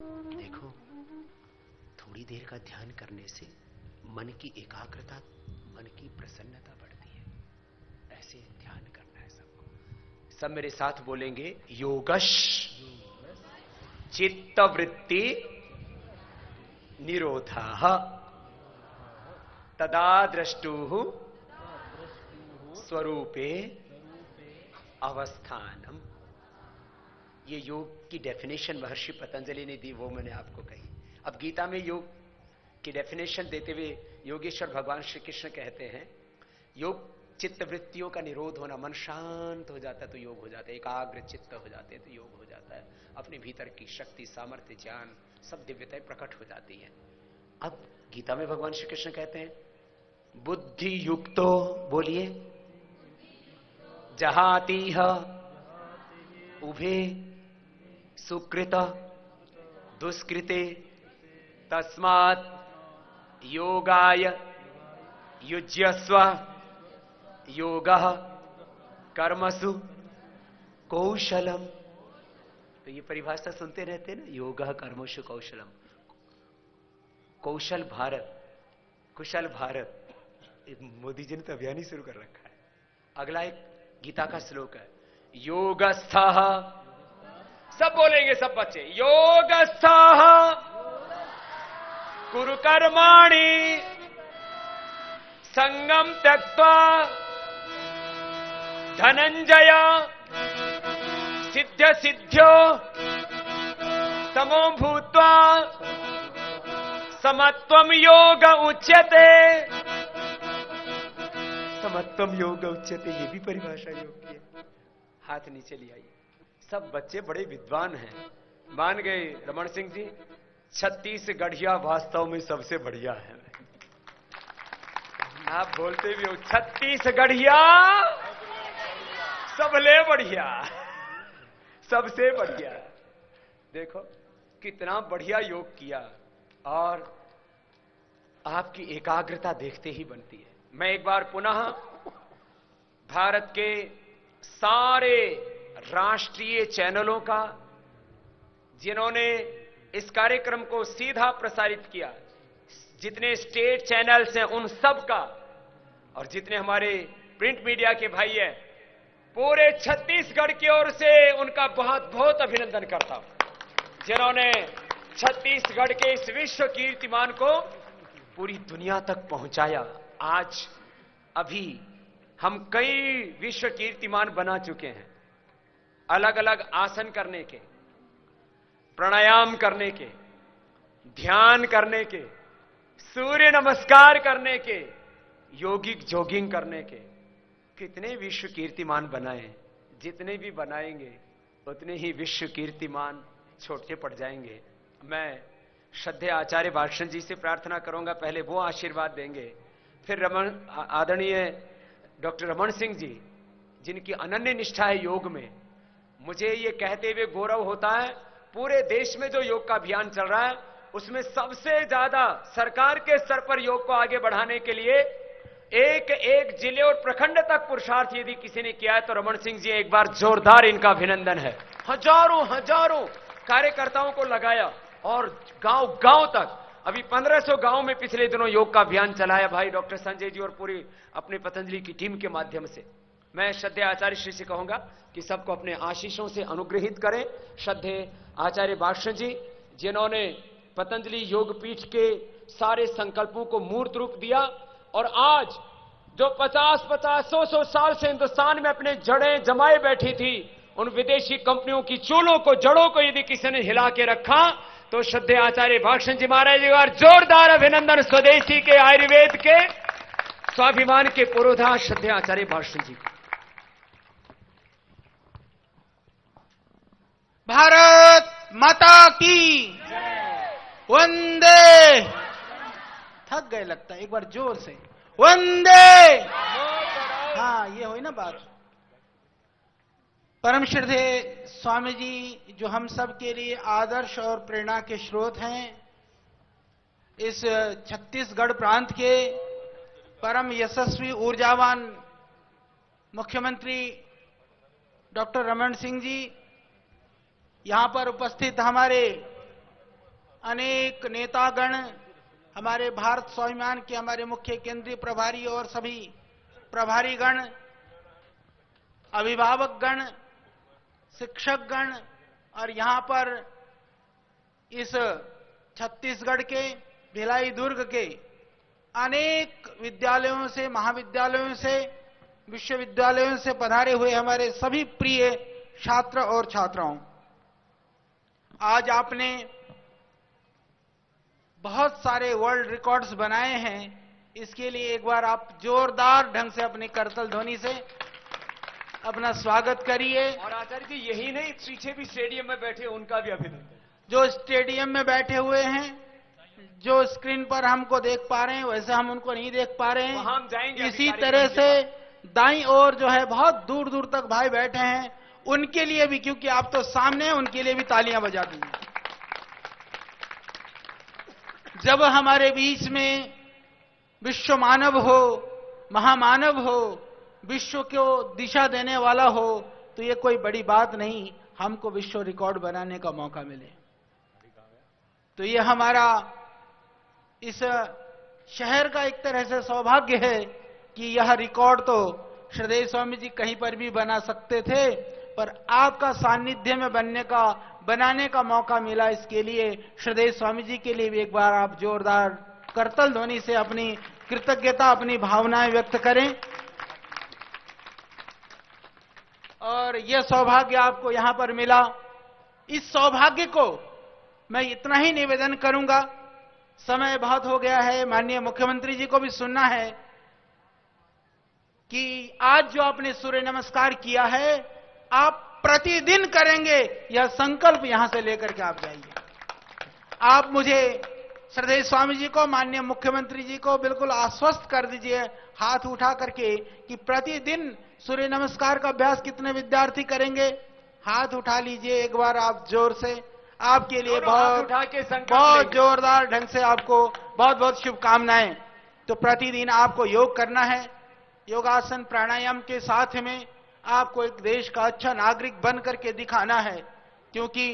देखो, थोड़ी देर का ध्यान करने से मन की एकाग्रता, मन की प्रसन्नता बढ़ती है। ऐसे ध्यान करना है सबको। सब मेरे साथ बोलेंगे, योगश चित्त वृत्ति निरोधः तदा द्रष्टुः स्वरूपे अवस्थानम। ये योग की डेफिनेशन महर्षि पतंजलि ने दी, वो मैंने आपको कही। अब गीता में योग की डेफिनेशन देते हुए योगेश्वर भगवान श्री कृष्ण कहते हैं, योग चित्त वृत्तियों का निरोध होना, मन शांत हो जाता है तो योग हो जाता है, एकाग्र चित्त हो जाते हैं तो योग हो जाता है, अपने भीतर की शक्ति, सामर्थ्य, ज्ञान, सब दिव्यताएं प्रकट हो जाती हैं। अब गीता में भगवान श्री कृष्ण कहते हैं, बुद्धि युक्तो, बोलिए, जहातीह उभे सुकृत दुष्कृते तस्मात् योगाय युज्यस्व योगः कर्मसु कौशलम। तो ये परिभाषा सुनते रहते हैं ना, योगः कर्मसु कौशलम। कौशल भारत, कुशल भारत, मोदी जी ने तो अभियान ही शुरू कर रखा है। अगला एक गीता का श्लोक है, योगस्थः, सब बोलेंगे सब बच्चे, योगस्थः कुरु कर्माणि संगम त्यक्त्वा धनंजय सिद्ध सिद्ध्यो समो भूत्वा समत्वम योग उच्यते। समत्वम योग उच्यते, ये भी परिभाषा योग की है। हाथ नीचे ले आइए। सब बच्चे बड़े विद्वान हैं, मान गए रमन सिंह जी, छत्तीसगढ़िया वास्तव में सबसे बढ़िया है। आप बोलते भी हो छत्तीसगढ़िया सबले बढ़िया, सबसे बढ़िया। देखो कितना बढ़िया योग किया, और आपकी एकाग्रता देखते ही बनती है। मैं एक बार पुनः भारत के सारे राष्ट्रीय चैनलों का, जिन्होंने इस कार्यक्रम को सीधा प्रसारित किया, जितने स्टेट चैनल्स हैं उन सब का, और जितने हमारे प्रिंट मीडिया के भाई हैं, पूरे छत्तीसगढ़ की ओर से उनका बहुत बहुत अभिनंदन करता हूं, जिन्होंने छत्तीसगढ़ के इस विश्व कीर्तिमान को पूरी दुनिया तक पहुंचाया। आज अभी हम कई विश्व कीर्तिमान बना चुके हैं, अलग अलग आसन करने के, प्राणायाम करने के, ध्यान करने के, सूर्य नमस्कार करने के, योगिक जॉगिंग करने के। कितने विश्व कीर्तिमान बनाए, जितने भी बनाएंगे उतने ही विश्व कीर्तिमान छोटे पड़ जाएंगे। मैं श्रद्धेय आचार्य भाषण जी से प्रार्थना करूंगा, पहले वो आशीर्वाद देंगे, फिर आदरणीय डॉक्टर रमन सिंह जी, जिनकी अनन्य निष्ठा है योग में। मुझे ये कहते हुए गौरव होता है, पूरे देश में जो योग का अभियान चल रहा है उसमें सबसे ज्यादा सरकार के स्तर पर योग को आगे बढ़ाने के लिए एक एक जिले और प्रखंड तक पुरुषार्थ यदि किसी ने किया है तो रमन सिंह जी, एक बार जोरदार इनका अभिनंदन है। हजारों हजारों कार्यकर्ताओं को लगाया और गांव गांव तक, अभी 1500 गांव में पिछले दिनों योग का अभियान चलाया भाई डॉक्टर संजय जी और पूरी अपने पतंजलि की टीम के माध्यम से। मैं श्रद्धेय आचार्य श्री से कहूंगा कि सबको अपने आशीषों से अनुग्रहित करें। श्रद्धेय आचार्य भाषण जी, जिन्होंने पतंजलि योग पीठ के सारे संकल्पों को मूर्त रूप दिया, और आज जो 50-50, 100-100 साल से हिंदुस्तान में अपने जड़ें जमाए बैठी थी, उन विदेशी कंपनियों की चूलों को, जड़ों को यदि किसी ने हिला के रखा तो श्रद्धेय आचार्य भाषण जी महाराज जी का जोरदार अभिनंदन। स्वदेशी के, आयुर्वेद के, स्वाभिमान के पुरोधा श्रद्धेय आचार्य भाषण जी को। भारत माता की वंदे। थक गए लगता है, एक बार जोर से वंदे। हाँ, ये हुई ना बात। परम श्रद्धेय स्वामी जी, जो हम सब के लिए आदर्श और प्रेरणा के स्रोत हैं, इस छत्तीसगढ़ प्रांत के परम यशस्वी ऊर्जावान मुख्यमंत्री डॉक्टर रमन सिंह जी, यहां पर उपस्थित हमारे अनेक नेतागण, हमारे भारत स्वाभिमान के हमारे मुख्य केंद्रीय प्रभारी और सभी प्रभारीगण, अभिभावकगण, शिक्षकगण और यहां पर इस छत्तीसगढ़ के भिलाई दुर्ग के अनेक विद्यालयों से, महाविद्यालयों से, विश्वविद्यालयों से पधारे हुए हमारे सभी प्रिय छात्र और छात्राओं, आज आपने बहुत सारे वर्ल्ड रिकॉर्ड्स बनाए हैं। इसके लिए एक बार आप जोरदार ढंग से अपनी करतल ध्वनि से अपना स्वागत करिए। और आचार्य जी यही नहीं, पीछे भी स्टेडियम में बैठे उनका भी अभिनंदन। जो स्टेडियम में बैठे हुए हैं, जो स्क्रीन पर हमको देख पा रहे हैं, वैसे हम उनको नहीं देख पा रहे हैं। वहां हम जाएंगे। इसी तरह से दाईं ओर जो है बहुत दूर दूर तक भाई बैठे हैं, उनके लिए भी, क्योंकि आप तो सामने हैं, उनके लिए भी तालियां बजा दीजिए। जब हमारे बीच में विश्व मानव हो, महामानव हो, विश्व को दिशा देने वाला हो, तो ये कोई बड़ी बात नहीं हमको विश्व रिकॉर्ड बनाने का मौका मिले। तो ये हमारा इस शहर का एक तरह से सौभाग्य है कि यह रिकॉर्ड तो श्रद्धेय स्वामी जी कहीं पर भी बना सकते थे, पर आपका सानिध्य में बनाने का मौका मिला। इसके लिए श्रद्धेय स्वामी जी के लिए भी एक बार आप जोरदार करतल ध्वनि से अपनी कृतज्ञता, अपनी भावनाएं व्यक्त करें। और यह सौभाग्य आपको यहां पर मिला। इस सौभाग्य को मैं इतना ही निवेदन करूंगा, समय बहुत हो गया है, माननीय मुख्यमंत्री जी को भी सुनना है कि आज जो आपने सूर्य नमस्कार किया है, आप प्रतिदिन करेंगे, यह संकल्प यहां से लेकर के आप जाइए। आप मुझे श्रद्धेय स्वामी जी को, माननीय मुख्यमंत्री जी को बिल्कुल आश्वस्त कर दीजिए हाथ उठा करके कि प्रतिदिन सूर्य नमस्कार का अभ्यास कितने विद्यार्थी करेंगे। हाथ उठा लीजिए एक बार आप जोर से। आपके लिए बहुत जोरदार ढंग से आपको बहुत बहुत शुभकामनाएं। तो प्रतिदिन आपको योग करना है, योगासन प्राणायाम के साथ में आपको एक देश का अच्छा नागरिक बन करके दिखाना है, क्योंकि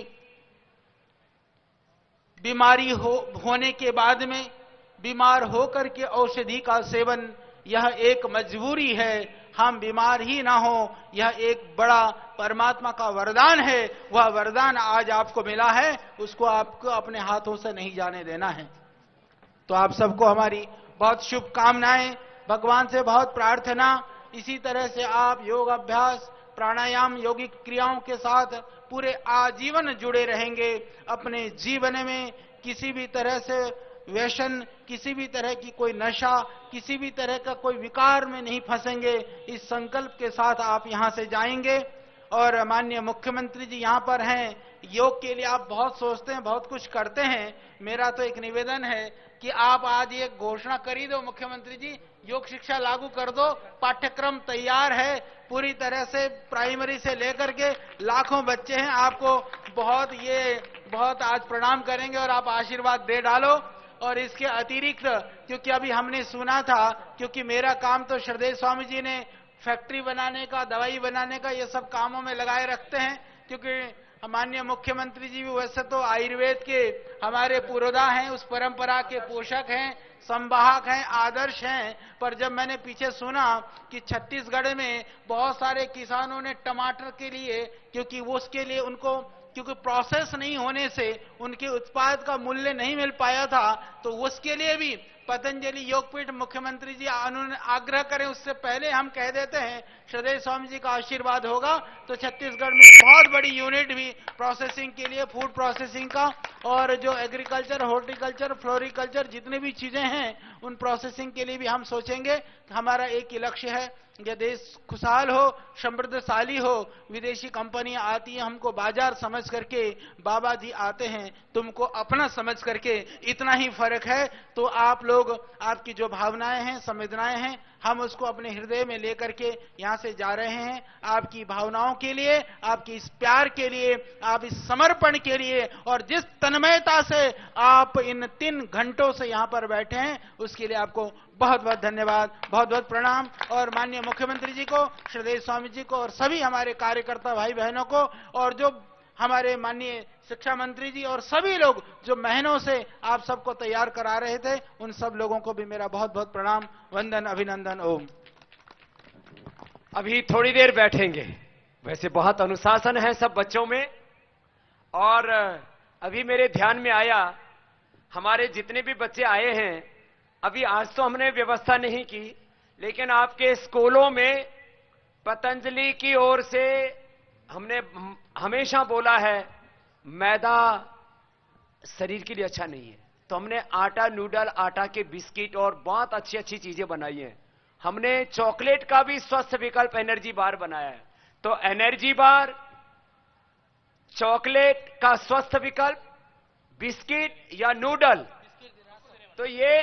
बीमारी होने के बाद में बीमार होकर के औषधि का सेवन यह एक मजबूरी है। हम बीमार ही ना हो, यह एक बड़ा परमात्मा का वरदान है। वह वरदान आज आपको मिला है, उसको आपको अपने हाथों से नहीं जाने देना है। तो आप सबको हमारी बहुत शुभकामनाएं, भगवान से बहुत प्रार्थना। इसी तरह से आप योग अभ्यास, प्राणायाम, योगिक क्रियाओं के साथ पूरे आजीवन जुड़े रहेंगे। अपने जीवन में किसी भी तरह से व्यसन, किसी भी तरह की कोई नशा, किसी भी तरह का कोई विकार में नहीं फंसेंगे। इस संकल्प के साथ आप यहां से जाएंगे। और माननीय मुख्यमंत्री जी यहां पर हैं, योग के लिए आप बहुत सोचते हैं, बहुत कुछ करते हैं। मेरा तो एक निवेदन है कि आप आज ये घोषणा कर ही दो, मुख्यमंत्री जी, योग शिक्षा लागू कर दो। पाठ्यक्रम तैयार है पूरी तरह से, प्राइमरी से लेकर के लाखों बच्चे हैं। आपको बहुत आज प्रणाम करेंगे और आप आशीर्वाद दे डालो। और इसके अतिरिक्त, क्योंकि अभी हमने सुना था, क्योंकि मेरा काम तो श्रद्धेय स्वामी जी ने फैक्ट्री बनाने का, दवाई बनाने का, ये सब कामों में लगाए रखते हैं, क्योंकि माननीय मुख्यमंत्री जी भी वैसे तो आयुर्वेद के हमारे पुरोधा हैं, उस परंपरा के पोषक हैं, संवाहक हैं, आदर्श हैं। पर जब मैंने पीछे सुना कि छत्तीसगढ़ में बहुत सारे किसानों ने टमाटर के लिए, क्योंकि वो उसके लिए उनको क्योंकि प्रोसेस नहीं होने से उनके उत्पाद का मूल्य नहीं मिल पाया था, तो उसके लिए भी पतंजलि योगपीठ मुख्यमंत्री जी आग्रह करें, उससे पहले हम कह देते हैं श्रद्धेय स्वामी जी का आशीर्वाद होगा तो छत्तीसगढ़ में बहुत बड़ी यूनिट भी प्रोसेसिंग के लिए, फूड प्रोसेसिंग का, और जो एग्रीकल्चर, हॉर्टिकल्चर, फ्लोरिकल्चर जितने भी चीजें हैं उन प्रोसेसिंग के लिए भी हम सोचेंगे। हमारा एक ही लक्ष्य है, यह देश खुशहाल हो, समृद्धशाली हो। विदेशी कंपनियां आती हैं, हमको बाजार समझ करके, बाबा जी आते हैं तुमको अपना समझ करके, इतना ही फर्क है। तो आप लोग, आपकी जो भावनाएं हैं, संवेदनाएं हैं, हम उसको अपने हृदय में लेकर के यहां से जा रहे हैं। आपकी भावनाओं के लिए, आपकी इस प्यार के लिए, आप इस समर्पण के लिए, और जिस तन्मयता से आप इन 3 घंटों से यहां पर बैठे हैं, उसके लिए आपको बहुत बहुत धन्यवाद, बहुत बहुत प्रणाम। और माननीय मुख्यमंत्री जी को, श्रद्धेय स्वामी जी को और सभी हमारे कार्यकर्ता भाई बहनों को, और जो हमारे माननीय शिक्षा मंत्री जी और सभी लोग जो महीनों से आप सबको तैयार करा रहे थे, उन सब लोगों को भी मेरा बहुत बहुत प्रणाम, वंदन, अभिनंदन। ओम। अभी थोड़ी देर बैठेंगे। वैसे बहुत अनुशासन है सब बच्चों में, और अभी मेरे ध्यान में आया, हमारे जितने भी बच्चे आए हैं, अभी आज तो हमने व्यवस्था नहीं की, लेकिन आपके स्कूलों में पतंजलि की ओर से हमने हमेशा बोला है मैदा शरीर के लिए अच्छा नहीं है, तो हमने आटा नूडल, आटा के बिस्किट और बहुत अच्छी अच्छी चीजें बनाई हैं। हमने चॉकलेट का भी स्वस्थ विकल्प एनर्जी बार बनाया है। तो एनर्जी बार, चॉकलेट का स्वस्थ विकल्प, बिस्किट या नूडल, तो ये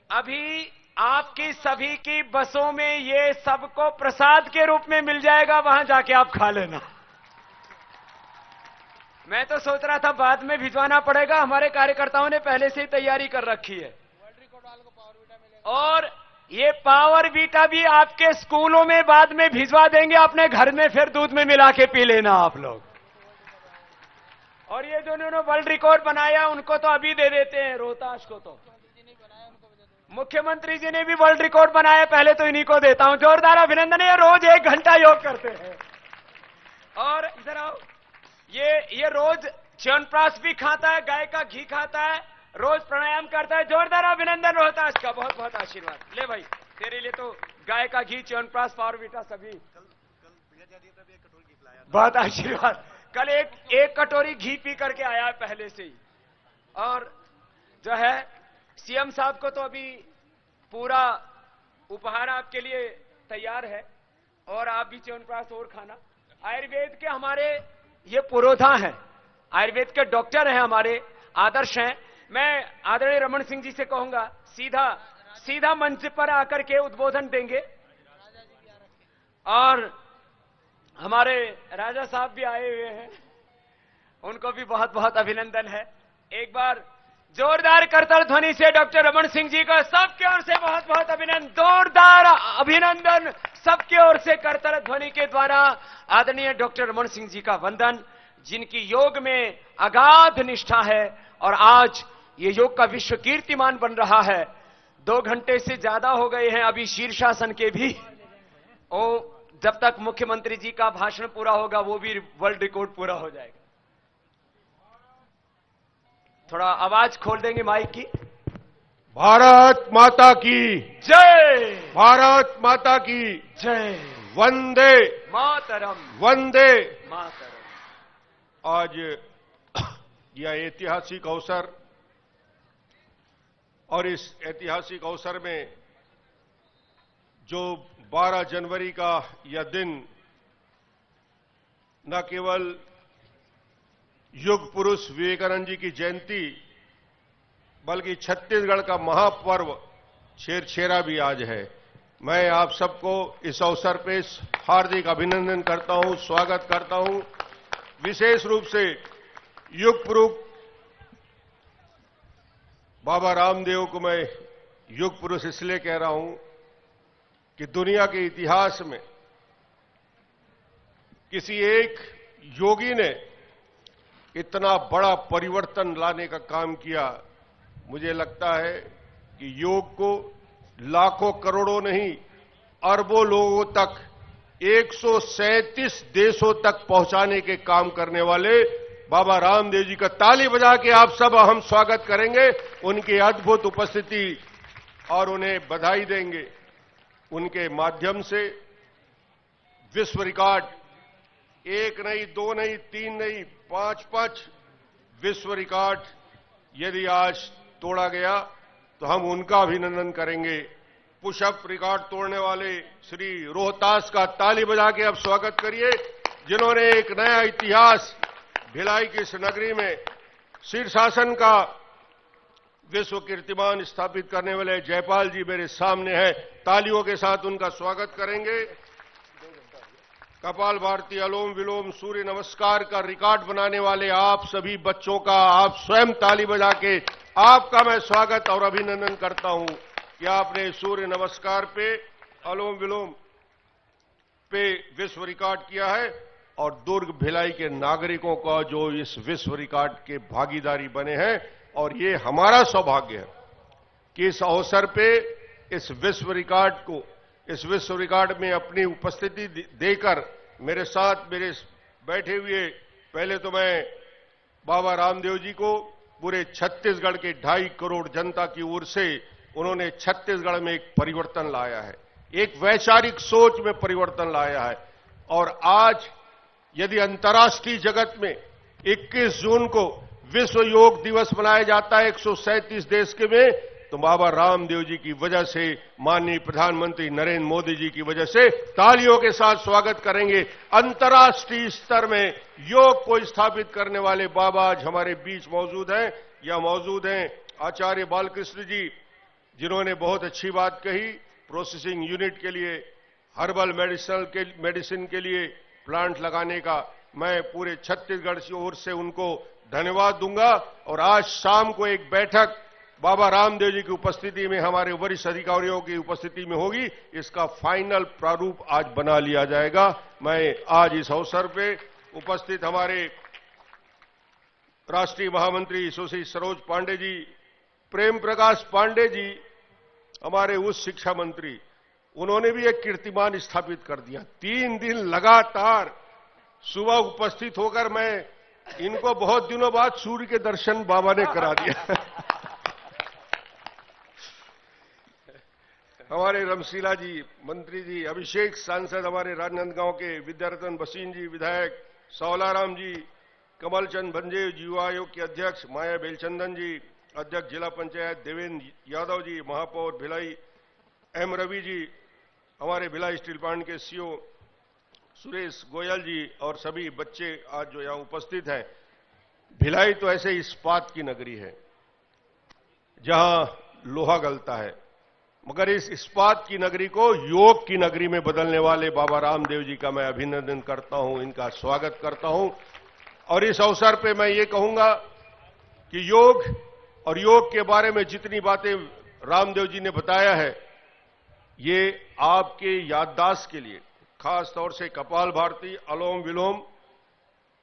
अभी आपकी सभी की बसों में ये सबको प्रसाद के रूप में मिल जाएगा, वहां जाके आप खा लेना। मैं तो सोच रहा था बाद में भिजवाना पड़ेगा, हमारे कार्यकर्ताओं ने पहले से ही तैयारी कर रखी है। और ये पावर बीटा भी आपके स्कूलों में बाद में भिजवा देंगे, अपने घर में फिर दूध में मिला के पी लेना आप लोग। और ये जो उन्होंने वर्ल्ड रिकॉर्ड बनाया उनको तो अभी दे देते हैं, रोहतास को तो मुख्यमंत्री जी ने भी वर्ल्ड रिकॉर्ड बनाया, पहले तो इन्हीं को देता हूं। जोरदार अभिनंदन है। रोज 1 घंटा योग करते हैं। और इधर आओ, ये रोज च्यवनप्राश भी खाता है, गाय का घी खाता है, रोज प्राणायाम करता है। जोरदार अभिनंदन रोहतास का, बहुत बहुत आशीर्वाद। ले भाई, तेरे लिए तो गाय का घी, च्यवनप्राश, पावर बीटा सभी। बहुत आशीर्वाद। कल एक कटोरी घी पी करके आया है पहले से ही। और जो है सीएम साहब को तो अभी पूरा उपहार आपके लिए तैयार है, और आप भी च्यवनप्राश और खाना। आयुर्वेद के हमारे ये पुरोधा हैं, आयुर्वेद के डॉक्टर हैं, हमारे आदर्श हैं। मैं आदरणीय रमन सिंह जी से कहूंगा सीधा मंच पर आकर के उद्बोधन देंगे। और हमारे राजा साहब भी आए हुए हैं, उनको भी बहुत बहुत अभिनंदन है। एक बार जोरदार करताल ध्वनि से डॉक्टर रमन सिंह जी का सबकी ओर से बहुत बहुत अभिनंदन। जोरदार अभिनंदन सबकी ओर से करताल ध्वनि के द्वारा आदरणीय डॉक्टर रमन सिंह जी का वंदन, जिनकी योग में अगाध निष्ठा है और आज ये योग का विश्व कीर्तिमान बन रहा है। 2 घंटे से ज्यादा हो गए हैं अभी शीर्षासन के भी। जब तक मुख्यमंत्री जी का भाषण पूरा होगा वो भी वर्ल्ड रिकॉर्ड पूरा हो जाएगा। थोड़ा आवाज खोल देंगे माइक की। भारत माता की जय, भारत माता की जय, वंदे मातरम, वंदे मातरम। आज यह ऐतिहासिक अवसर, और इस ऐतिहासिक अवसर में जो 12 जनवरी का यह दिन न केवल युग पुरुष विवेकानंद जी की जयंती, बल्कि छत्तीसगढ़ का महापर्व छेरछेरा भी आज है। मैं आप सबको इस अवसर पे हार्दिक अभिनंदन करता हूं, स्वागत करता हूं। विशेष रूप से युग पुरुष बाबा रामदेव को मैं युग पुरुष इसलिए कह रहा हूं कि दुनिया के इतिहास में किसी एक योगी ने इतना बड़ा परिवर्तन लाने का काम किया। मुझे लगता है कि योग को लाखों करोड़ों नहीं, अरबों लोगों तक, 137 देशों तक पहुंचाने के काम करने वाले बाबा रामदेव जी का ताली बजा के आप सब हम स्वागत करेंगे, उनकी अद्भुत उपस्थिति, और उन्हें बधाई देंगे। उनके माध्यम से विश्व रिकॉर्ड 1 नहीं, 2 नहीं, 3 नहीं, 5 विश्व रिकॉर्ड यदि आज तोड़ा गया तो हम उनका अभिनंदन करेंगे। पुशअप रिकॉर्ड तोड़ने वाले श्री रोहतास का ताली बजा के अब स्वागत करिए, जिन्होंने एक नया इतिहास भिलाई की इस नगरी में शीर्षासन का विश्व कीर्तिमान स्थापित करने वाले जयपाल जी मेरे सामने हैं। तालियों के साथ उनका स्वागत करेंगे। कपाल भारती, अलोम विलोम, सूर्य नमस्कार का रिकॉर्ड बनाने वाले आप सभी बच्चों का आप स्वयं ताली बजा के आपका मैं स्वागत और अभिनंदन करता हूं कि आपने सूर्य नमस्कार पे, अलोम विलोम पे विश्व रिकॉर्ड किया है। और दुर्ग भिलाई के नागरिकों का जो इस विश्व रिकॉर्ड के भागीदारी बने हैं। और ये हमारा सौभाग्य है कि इस अवसर पे इस विश्व रिकॉर्ड में अपनी उपस्थिति देकर मेरे साथ मेरे बैठे हुए, पहले तो मैं बाबा रामदेव जी को पूरे छत्तीसगढ़ के 2.5 करोड़ जनता की ओर से उन्होंने छत्तीसगढ़ में एक परिवर्तन लाया है, एक वैचारिक सोच में परिवर्तन लाया है। और आज यदि अंतर्राष्ट्रीय जगत में 21 जून को विश्व योग दिवस मनाया जाता है 137 देश के में, तो बाबा रामदेव जी की वजह से, माननीय प्रधानमंत्री नरेंद्र मोदी जी की वजह से तालियों के साथ स्वागत करेंगे। अंतर्राष्ट्रीय स्तर में योग को स्थापित करने वाले बाबा आज हमारे बीच मौजूद हैं। या मौजूद हैं आचार्य बालकृष्ण जी, जिन्होंने बहुत अच्छी बात कही, प्रोसेसिंग यूनिट के लिए, हर्बल मेडिसिन के लिए प्लांट लगाने का। मैं पूरे छत्तीसगढ़ की ओर से उनको धन्यवाद दूंगा। और आज शाम को एक बैठक बाबा रामदेव जी की उपस्थिति में, हमारे वरिष्ठ अधिकारियों की उपस्थिति में होगी। इसका फाइनल प्रारूप आज बना लिया जाएगा। मैं आज इस अवसर पे उपस्थित हमारे राष्ट्रीय महामंत्री सुश्री सरोज पांडे जी, प्रेम प्रकाश पांडे जी, हमारे उच्च शिक्षा मंत्री, उन्होंने भी एक कीर्तिमान स्थापित कर दिया। 3 दिन लगातार सुबह उपस्थित होकर मैं इनको बहुत दिनों बाद सूर्य के दर्शन बाबा ने करा दिया। हमारे रमशीला जी मंत्री जी, अभिषेक सांसद, हमारे राजनांदगांव के विद्यारतन बसीन जी विधायक, सौलाराम जी, कमलचंद भंजे युवा आयोग के अध्यक्ष, माया बेलचंदन जी अध्यक्ष जिला पंचायत, देवेंद्र यादव जी महापौर भिलाई, एम रवि जी हमारे भिलाई स्टील प्लांट के सीईओ, सुरेश गोयल जी और सभी बच्चे आज जो यहां उपस्थित हैं। भिलाई तो ऐसे इस्पात की नगरी है जहां लोहा गलता है, मगर इस इस्पात की नगरी को योग की नगरी में बदलने वाले बाबा रामदेव जी का मैं अभिनंदन करता हूं, इनका स्वागत करता हूं। और इस अवसर पे मैं ये कहूंगा कि योग और योग के बारे में जितनी बातें रामदेव जी ने बताया है, ये आपके याददाश्त के लिए, खास तौर से कपालभाति, अनुलोम विलोम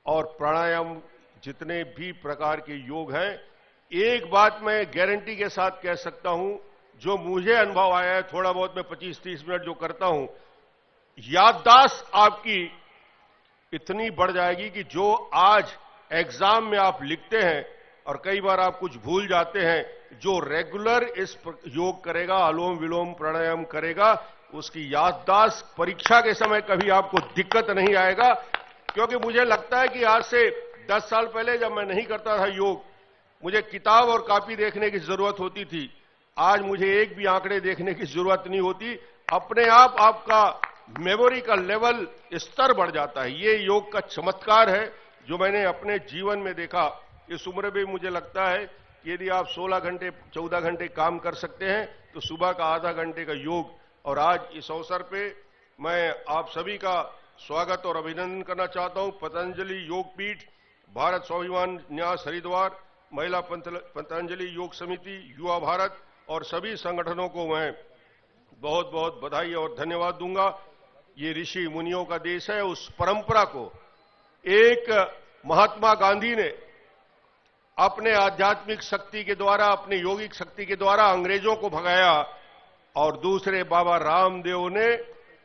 और प्राणायाम, जितने भी प्रकार के योग हैं, एक बात मैं गारंटी के साथ कह सकता हूं, जो मुझे अनुभव आया है, थोड़ा बहुत मैं 25-30 मिनट जो करता हूं, याददाश्त आपकी इतनी बढ़ जाएगी कि जो आज एग्जाम में आप लिखते हैं और कई बार आप कुछ भूल जाते हैं, जो रेगुलर इस योग करेगा, अनुलोम विलोम प्राणायाम करेगा, उसकी याददाश्त परीक्षा के समय कभी आपको दिक्कत नहीं आएगा। क्योंकि मुझे लगता है कि आज से 10 साल पहले जब मैं नहीं करता था योग, मुझे किताब और कॉपी देखने की जरूरत होती थी। आज मुझे एक भी आंकड़े देखने की जरूरत नहीं होती, अपने आप आपका मेमोरी का लेवल, स्तर बढ़ जाता है। ये योग का चमत्कार है जो मैंने अपने जीवन में देखा। इस उम्र में मुझे लगता है कि यदि आप 16 घंटे 14 घंटे काम कर सकते हैं तो सुबह का आधा घंटे का योग। और आज इस अवसर पे मैं आप सभी का स्वागत और अभिनंदन करना चाहता हूं। पतंजलि योग पीठ, भारत स्वाभिमान न्यास हरिद्वार, महिला पतंजलि योग समिति, युवा भारत और सभी संगठनों को मैं बहुत बहुत बधाई और धन्यवाद दूंगा। ये ऋषि मुनियों का देश है। उस परंपरा को एक महात्मा गांधी ने अपने आध्यात्मिक शक्ति के द्वारा, अपनी योगिक शक्ति के द्वारा अंग्रेजों को भगाया, और दूसरे बाबा रामदेव ने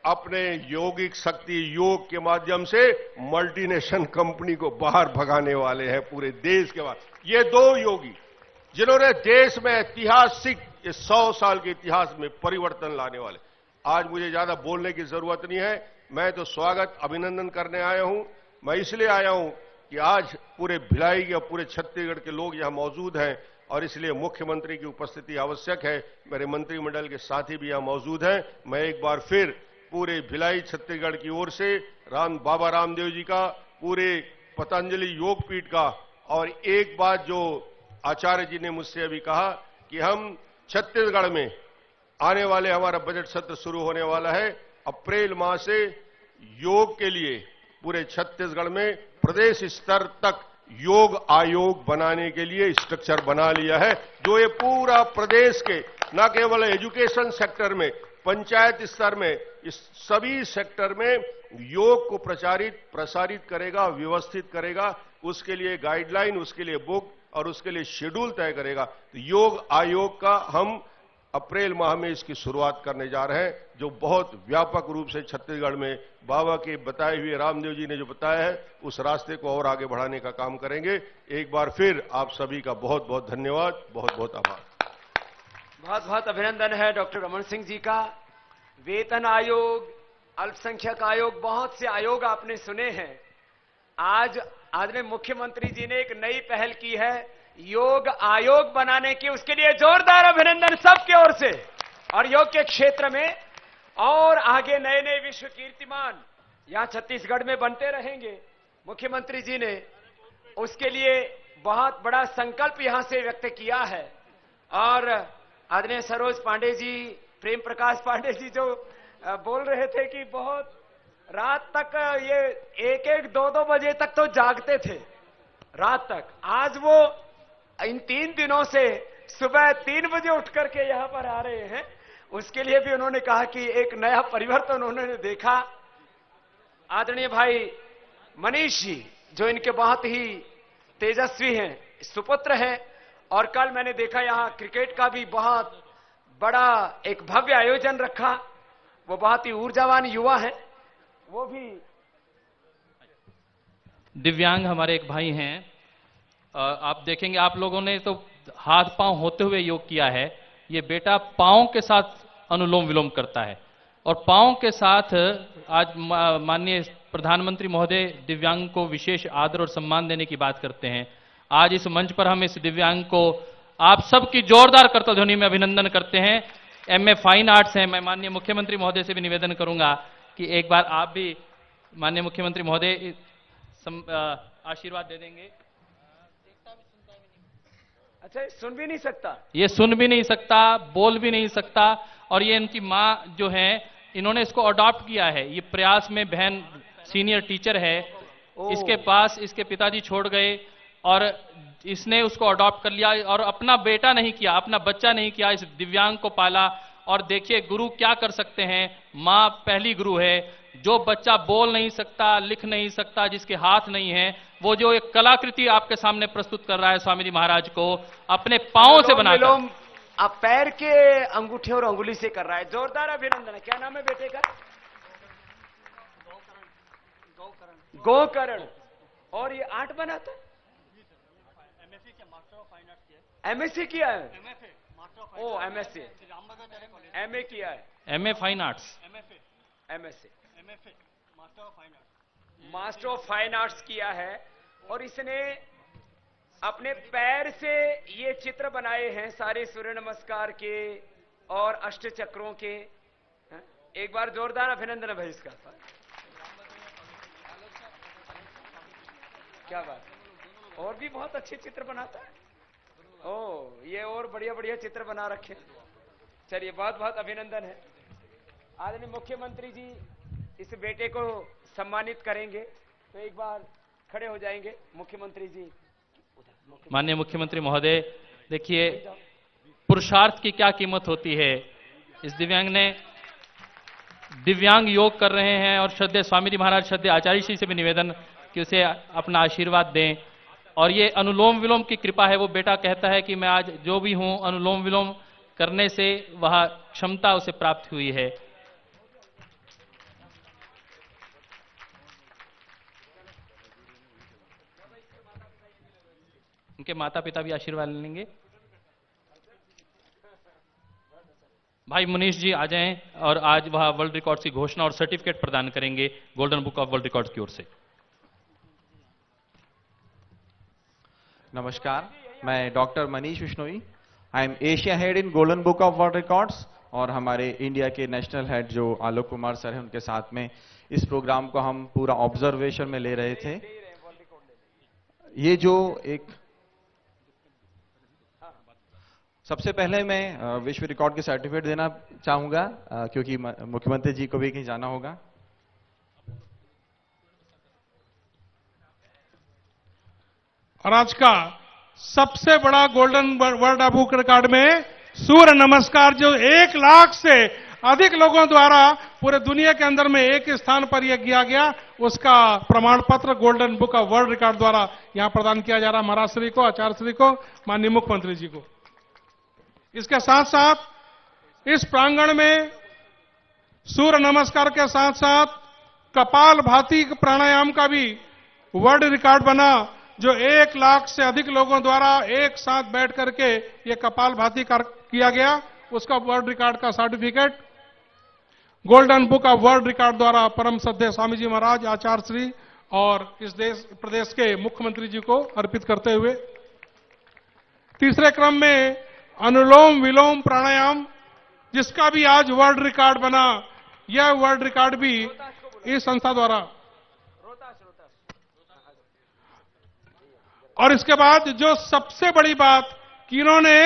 अपने योगिक शक्ति, योग के माध्यम से मल्टीनेशनल कंपनी को बाहर भगाने वाले हैं पूरे देश के बाद। ये 2 योगी जिन्होंने देश में ऐतिहासिक, इस 100 साल के इतिहास में परिवर्तन लाने वाले। आज मुझे ज्यादा बोलने की जरूरत नहीं है, मैं तो स्वागत अभिनंदन करने आया हूं। मैं इसलिए आया हूं कि आज पूरे भिलाई के और पूरे छत्तीसगढ़ के लोग यहां मौजूद हैं, और इसलिए मुख्यमंत्री की उपस्थिति आवश्यक है। मेरे मंत्रिमंडल के साथी भी यहां मौजूद हैं। मैं एक बार फिर पूरे भिलाई छत्तीसगढ़ की ओर से बाबा रामदेव जी का, पूरे पतंजलि योग पीठ का, और एक बात जो आचार्य जी ने मुझसे अभी कहा कि हम छत्तीसगढ़ में आने वाले, हमारा बजट सत्र शुरू होने वाला है, अप्रैल माह से योग के लिए पूरे छत्तीसगढ़ में प्रदेश स्तर तक योग आयोग बनाने के लिए स्ट्रक्चर बना लिया है, जो ये पूरा प्रदेश के, न केवल एजुकेशन सेक्टर में, पंचायत स्तर में, इस सभी सेक्टर में योग को प्रसारित करेगा, व्यवस्थित करेगा। उसके लिए गाइडलाइन, उसके लिए बुक और उसके लिए शेड्यूल तय करेगा। तो योग आयोग का हम अप्रैल माह में इसकी शुरुआत करने जा रहे हैं, जो बहुत व्यापक रूप से छत्तीसगढ़ में बाबा के बताए हुए, रामदेव जी ने जो बताया है, उस रास्ते को और आगे बढ़ाने का काम करेंगे। एक बार फिर आप सभी का बहुत बहुत धन्यवाद, बहुत बहुत आभार। बहुत बहुत अभिनंदन है डॉक्टर रमन सिंह जी का। वेतन आयोग, अल्पसंख्यक आयोग, बहुत से आयोग आपने सुने हैं। आज आदरणीय मुख्यमंत्री जी ने एक नई पहल की है योग आयोग बनाने की, उसके लिए जोरदार अभिनंदन सबकी ओर से। और योग के क्षेत्र में और आगे नए नए विश्व कीर्तिमान यहां छत्तीसगढ़ में बनते रहेंगे। मुख्यमंत्री जी ने उसके लिए बहुत बड़ा संकल्प यहां से व्यक्त किया है। और आदरणीय सरोज पांडे जी, प्रेम प्रकाश पांडे जी जो बोल रहे थे कि बहुत रात तक ये 1-1, 2-2 बजे तक तो जागते थे रात तक, आज वो इन 3 दिनों से सुबह 3 बजे उठ करके यहां पर आ रहे हैं। उसके लिए भी उन्होंने कहा कि एक नया परिवर्तन उन्होंने देखा। आदरणीय भाई मनीष जी जो इनके बहुत ही तेजस्वी हैं, सुपुत्र हैं। और कल मैंने देखा यहां क्रिकेट का भी बहुत बड़ा एक भव्य आयोजन रखा। वो बहुत ही ऊर्जावान युवा है। वो भी दिव्यांग हमारे एक भाई हैं। आप देखेंगे, आप लोगों ने तो हाथ पांव होते हुए योग किया है। ये बेटा पांव के साथ अनुलोम विलोम करता है और पांव के साथ आज माननीय प्रधानमंत्री महोदय दिव्यांग को विशेष आदर और सम्मान देने की बात करते हैं। आज इस मंच पर हम इस दिव्यांग को आप सबकी जोरदार करतध्वनि में अभिनंदन करते हैं। एमए फाइन आर्ट्स हैं। मैं माननीय मुख्यमंत्री महोदय से भी निवेदन करूंगा कि एक बार आप भी माननीय मुख्यमंत्री महोदय आशीर्वाद दे देंगे। अच्छा, सुन भी नहीं सकता, ये सुन भी नहीं सकता, बोल भी नहीं सकता। और ये इनकी मां जो है, इन्होंने इसको अडॉप्ट किया है। ये प्रयास में बहन सीनियर टीचर है, इसके पास इसके पिताजी छोड़ गए और इसने उसको अडॉप्ट कर लिया और अपना बेटा नहीं किया, अपना बच्चा नहीं किया, इस दिव्यांग को पाला। और देखिए गुरु क्या कर सकते हैं, मां पहली गुरु है। जो बच्चा बोल नहीं सकता, लिख नहीं सकता, जिसके हाथ नहीं है, वो जो एक कलाकृति आपके सामने प्रस्तुत कर रहा है स्वामी जी महाराज को अपने पांव से बनाकर, आप पैर के अंगूठे और अंगुली से कर रहा है। जोरदार अभिनंदन है। क्या नाम है बेटे का? गोकर्ण। और ये आर्ट बनाता है? एमएससी किया है? ओ एमएससी, एमए किया है, MA fine arts, MSc, master of fine arts किया है। और इसने अपने पैर से ये चित्र बनाए हैं सारे सूर्य नमस्कार के और अष्ट चक्रों के। एक बार जोरदार अभिनंदन है भाई इसका। क्या बात। और भी बहुत अच्छे चित्र बनाता है। ओ ये और बढ़िया बढ़िया चित्र बना रखे। चलिए बहुत बहुत अभिनंदन है। आदरणीय मुख्यमंत्री जी इस बेटे को सम्मानित करेंगे, तो एक बार खड़े हो जाएंगे मुख्यमंत्री जी। माननीय मुख्यमंत्री महोदय, देखिए पुरुषार्थ की क्या कीमत होती है। इस दिव्यांग ने दिव्यांग योग कर रहे हैं और श्रद्धेय स्वामी जी महाराज, श्रद्धेय आचार्य जी से भी निवेदन कि उसे अपना आशीर्वाद दें। और ये अनुलोम विलोम की कृपा है। वो बेटा कहता है कि मैं आज जो भी हूं, अनुलोम विलोम करने से वह क्षमता उसे प्राप्त हुई है। उनके माता पिता भी आशीर्वाद लेंगे। भाई मनीष जी आ जाएं और आज वह वर्ल्ड रिकॉर्ड्स की घोषणा और सर्टिफिकेट प्रदान करेंगे golden book of world records की ओर से। नमस्कार, मैं doctor Manish Vishnoi, I am Asia head in golden book of world records. और हमारे इंडिया के नेशनल हेड जो आलोक कुमार सर हैं, उनके साथ में इस प्रोग्राम को हम पूरा ऑब्जर्वेशन में ले रहे थे। ये जो एक सबसे पहले मैं विश्व रिकॉर्ड के सर्टिफिकेट देना चाहूंगा, क्योंकि मुख्यमंत्री जी को भी कहीं जाना होगा। और आज का सबसे बड़ा गोल्डन वर्ल्ड बुक रिकॉर्ड में सूर्य नमस्कार जो 1 लाख से अधिक लोगों द्वारा पूरे दुनिया के अंदर में एक स्थान पर यह किया गया, उसका प्रमाण पत्र golden book of world record द्वारा यहां प्रदान किया जा रहा महाराज श्री को, आचार्य श्री को, माननीय मुख्यमंत्री जी को। इसके साथ साथ इस प्रांगण में सूर्य नमस्कार के साथ साथ कपाल भाती प्राणायाम का भी वर्ल्ड रिकॉर्ड बना, जो 1 लाख से अधिक लोगों द्वारा एक साथ बैठ करके ये कपाल भाती किया गया, उसका वर्ल्ड रिकॉर्ड का certificate golden book of world record द्वारा परम श्रद्धेय स्वामी जी महाराज, आचार्य श्री और इस प्रदेश के मुख्यमंत्री जी को अर्पित करते हुए, तीसरे क्रम में अनुलोम विलोम प्राणायाम, जिसका भी आज वर्ल्ड रिकॉर्ड बना, यह वर्ल्ड रिकॉर्ड भी इस संस्था द्वारा। और इसके बाद जो सबसे बड़ी बात कि इन्होंने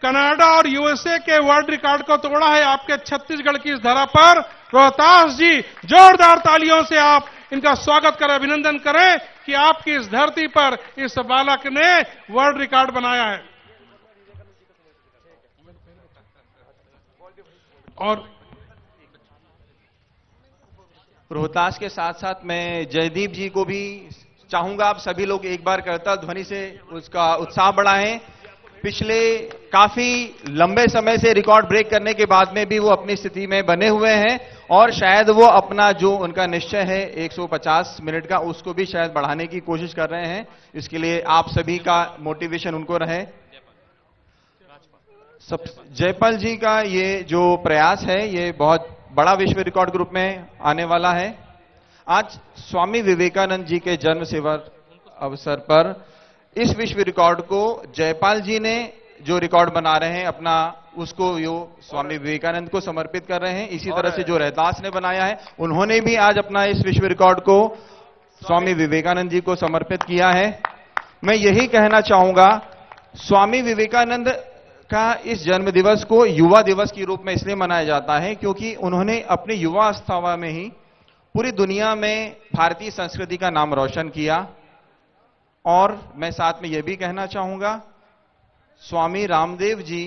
कनाडा और यूएसए के वर्ल्ड रिकॉर्ड को तोड़ा है, आपके छत्तीसगढ़ की इस धरा पर। रोहतास जी, जोरदार तालियों से आप इनका स्वागत करें, अभिनंदन करें कि आपकी इस धरती पर इस बालक ने वर्ल्ड रिकॉर्ड बनाया है। और रोहतास के साथ साथ मैं जयदीप जी को भी चाहूंगा, आप सभी लोग एक बार करताल ध्वनि से उसका उत्साह बढ़ाएं। पिछले काफी लंबे समय से रिकॉर्ड ब्रेक करने के बाद में भी वो अपनी स्थिति में बने हुए हैं और शायद वो अपना जो उनका निश्चय है 150 मिनट का, उसको भी शायद बढ़ाने की कोशिश कर रहे हैं। इसके लिए आप सभी का मोटिवेशन उनको रहे। जयपाल जी का ये जो प्रयास है, ये बहुत बड़ा विश्व रिकॉर्ड ग्रुप में आने वाला है। आज स्वामी विवेकानंद जी के जन्म सेवा अवसर पर इस विश्व रिकॉर्ड को जयपाल जी ने जो रिकॉर्ड बना रहे हैं अपना, उसको यो स्वामी विवेकानंद को समर्पित कर रहे हैं। इसी तरह से जो रहदास ने बनाया है, उन्होंने भी आज अपना इस विश्व रिकॉर्ड को स्वामी विवेकानंद जी को समर्पित किया है। मैं यही कहना चाहूंगा, स्वामी विवेकानंद का इस जन्म दिवस को युवा दिवस के रूप में इसलिए मनाया जाता है क्योंकि उन्होंने अपनी युवा अवस्था में ही पूरी दुनिया में भारतीय संस्कृति का नाम रोशन किया। और मैं साथ में यह भी कहना चाहूंगा, स्वामी रामदेव जी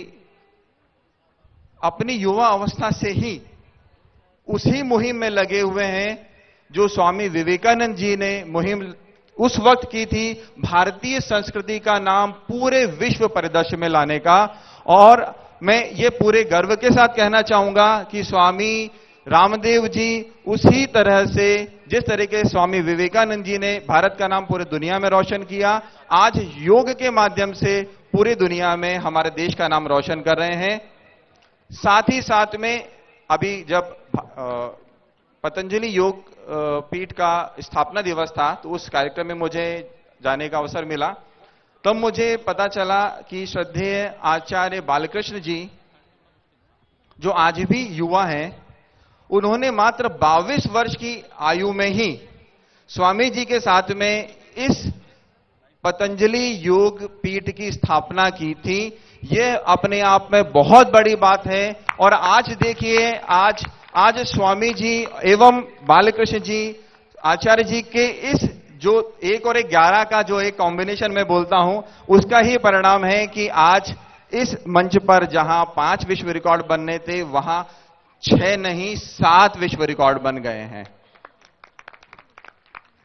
अपनी युवा अवस्था से ही उसी मुहिम में लगे हुए हैं जो स्वामी विवेकानंद जी ने मुहिम उस वक्त की थी, भारतीय संस्कृति का नाम पूरे विश्व परिदृश्य में लाने का। और मैं ये पूरे गर्व के साथ कहना चाहूंगा कि स्वामी रामदेव जी उसी तरह से जिस तरीके से स्वामी विवेकानंद जी ने भारत का नाम पूरे दुनिया में रोशन किया, आज योग के माध्यम से पूरी दुनिया में हमारे देश का नाम रोशन कर रहे हैं। साथ ही साथ में अभी जब पतंजलि योग पीठ का स्थापना दिवस था, तो उस कार्यक्रम में मुझे जाने का अवसर मिला। तब मुझे पता चला कि श्रद्धेय आचार्य बालकृष्ण जी जो आज भी युवा हैं, उन्होंने मात्र 22 वर्ष की आयु में ही स्वामी जी के साथ में इस पतंजलि योग पीठ की स्थापना की थी। यह अपने आप में बहुत बड़ी बात है। और आज देखिए, आज स्वामी जी एवं बालकृष्ण जी आचार्य जी के इस जो 1 और 11 का जो एक कॉम्बिनेशन में बोलता हूं, उसका ही परिणाम है कि आज इस मंच पर जहां 5 विश्व रिकॉर्ड बनने थे, वहां 6 नहीं 7 विश्व रिकॉर्ड बन गए हैं।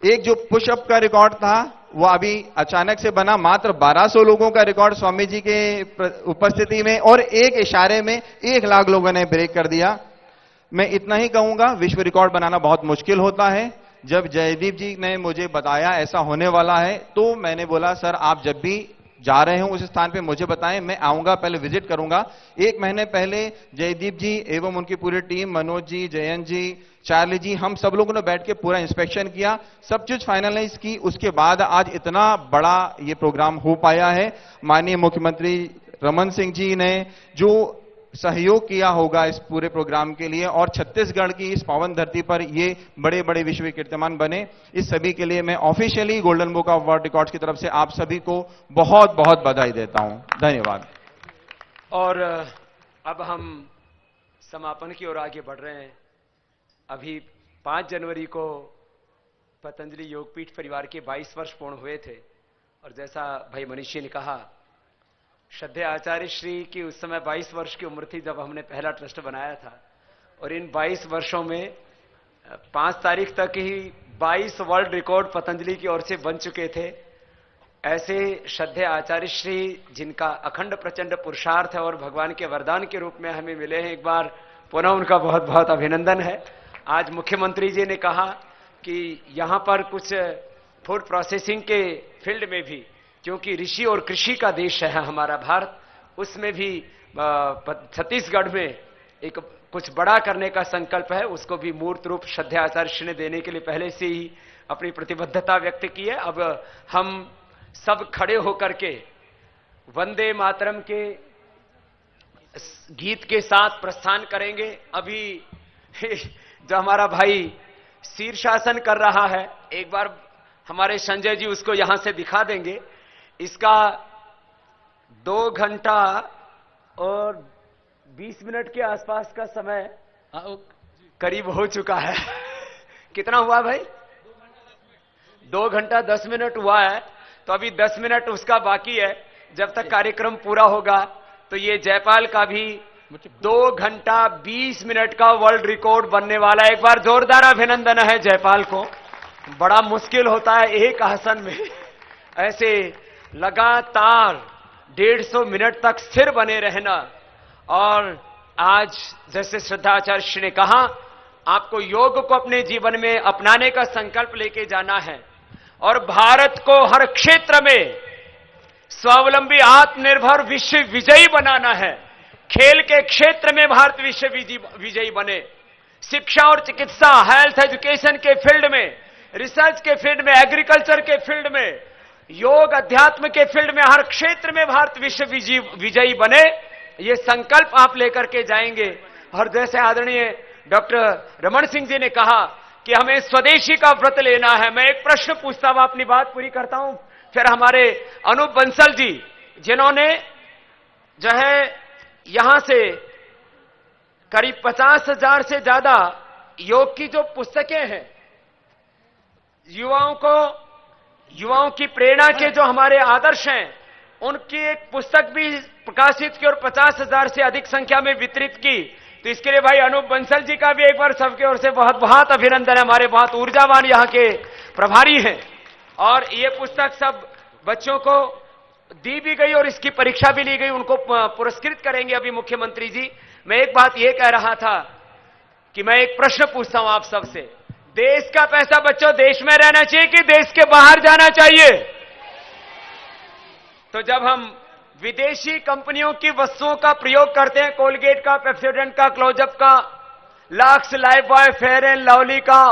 एक जो पुशअप का रिकॉर्ड था वो अभी अचानक से बना, मात्र 1200 लोगों का रिकॉर्ड स्वामी जी के उपस्थिति में, और एक इशारे में 1 लाख लोगों ने ब्रेक कर दिया। मैं इतना ही कहूंगा, विश्व रिकॉर्ड बनाना बहुत मुश्किल होता है। जब जयदीप जी ने मुझे बताया ऐसा होने वाला है, तो मैंने बोला सर आप जब भी जा रहे हो उस स्थान पे मुझे बताएं, मैं आऊंगा, पहले विजिट करूंगा। 1 महीने पहले जयदीप जी एवं उनकी पूरी टीम, मनोज जी, जयंत जी, चार्ली जी, हम सब लोगों ने बैठ के पूरा इंस्पेक्शन किया, सब चीज फाइनलाइज की। उसके बाद आज इतना बड़ा ये प्रोग्राम हो पाया है। माननीय मुख्यमंत्री रमन सिंह जी ने जो सहयोग किया होगा इस पूरे प्रोग्राम के लिए, और छत्तीसगढ़ की इस पावन धरती पर ये बड़े बड़े विश्व कीर्तिमान बने, इस सभी के लिए मैं officially golden book of world records की तरफ से आप सभी को बहुत बहुत बधाई देता हूं। धन्यवाद। और अब हम समापन की ओर आगे बढ़ रहे हैं। अभी 5 जनवरी को पतंजलि योगपीठ परिवार के 22 वर्ष पूर्ण हुए थे, और जैसा भाई मनीष जी ने कहा, श्रद्धेय आचार्य श्री की उस समय 22 वर्ष की उम्र थी जब हमने पहला ट्रस्ट बनाया था। और इन 22 वर्षों में 5 तारीख तक ही 22 वर्ल्ड रिकॉर्ड पतंजलि की ओर से बन चुके थे। ऐसे श्रद्धेय आचार्य श्री जिनका अखंड प्रचंड पुरुषार्थ है और भगवान के वरदान के रूप में हमें मिले हैं, एक बार पुनः उनका बहुत बहुत अभिनंदन है। आज मुख्यमंत्री जी ने कहा कि यहां पर कुछ फूड प्रोसेसिंग के फील्ड में भी, क्योंकि ऋषि और कृषि का देश है हमारा भारत, उसमें भी छत्तीसगढ़ में एक कुछ बड़ा करने का संकल्प है। उसको भी मूर्त रूप श्रद्धेय आचार्य श्री ने देने के लिए पहले से ही अपनी प्रतिबद्धता व्यक्त की है। अब हम सब खड़े होकर के वंदे मातरम के गीत के साथ प्रस्थान करेंगे। अभी जो हमारा भाई शीर्षासन कर रहा है, एक बार हमारे संजय जी उसको यहां से दिखा देंगे। इसका 2 घंटा और 20 मिनट के आसपास का समय करीब हो चुका है। कितना हुआ भाई? 2 घंटा 10 मिनट हुआ है, तो अभी 10 मिनट उसका बाकी है। जब तक कार्यक्रम पूरा होगा तो ये जयपाल का भी 2 घंटा 20 मिनट का वर्ल्ड रिकॉर्ड बनने वाला है। एक बार जोरदार अभिनंदन है जयपाल को। बड़ा मुश्किल होता है एक आसन में ऐसे लगातार 150 मिनट तक स्थिर बने रहना। और आज जैसे श्रद्धाचार्य श्री ने कहा, आपको योग को अपने जीवन में अपनाने का संकल्प लेके जाना है और भारत को हर क्षेत्र में स्वावलंबी आत्मनिर्भर विश्व विजयी बनाना है। खेल के क्षेत्र में भारत विश्व विजयी बने, शिक्षा और चिकित्सा, हेल्थ एजुकेशन के फील्ड में, रिसर्च के फील्ड में, एग्रीकल्चर के फील्ड में, योग अध्यात्म के फील्ड में, हर क्षेत्र में भारत विश्व विजयी बने। ये संकल्प आप लेकर के जाएंगे। और जैसे आदरणीय डॉक्टर रमन सिंह जी ने कहा कि हमें स्वदेशी का व्रत लेना है। मैं एक प्रश्न पूछता हूं, अपनी बात पूरी करता हूं, फिर हमारे अनूप बंसल जी जिन्होंने जो है यहां से करीब 50,000 से ज्यादा योग की जो पुस्तकें हैं, युवाओं की प्रेरणा के जो हमारे आदर्श हैं, उनकी एक पुस्तक भी प्रकाशित की और 50,000 से अधिक संख्या में वितरित की। तो इसके लिए भाई अनूप बंसल जी का भी एक बार सबके ओर से बहुत बहुत अभिनंदन है। हमारे बहुत ऊर्जावान यहाँ के प्रभारी हैं और ये पुस्तक सब बच्चों को दी भी गई और इसकी परीक्षा भी ली गई। उनको पुरस्कृत करेंगे अभी मुख्यमंत्री जी। मैं एक बात ये कह रहा था कि मैं एक प्रश्न पूछता हूं आप सबसे, देश का पैसा बच्चों देश में रहना चाहिए कि देश के बाहर जाना चाहिए? तो जब हम विदेशी कंपनियों की वस्तुओं का प्रयोग करते हैं, कोलगेट का, पेप्सोडेंट का, क्लोजअप का, lux, Lifebuoy, fair and lovely का,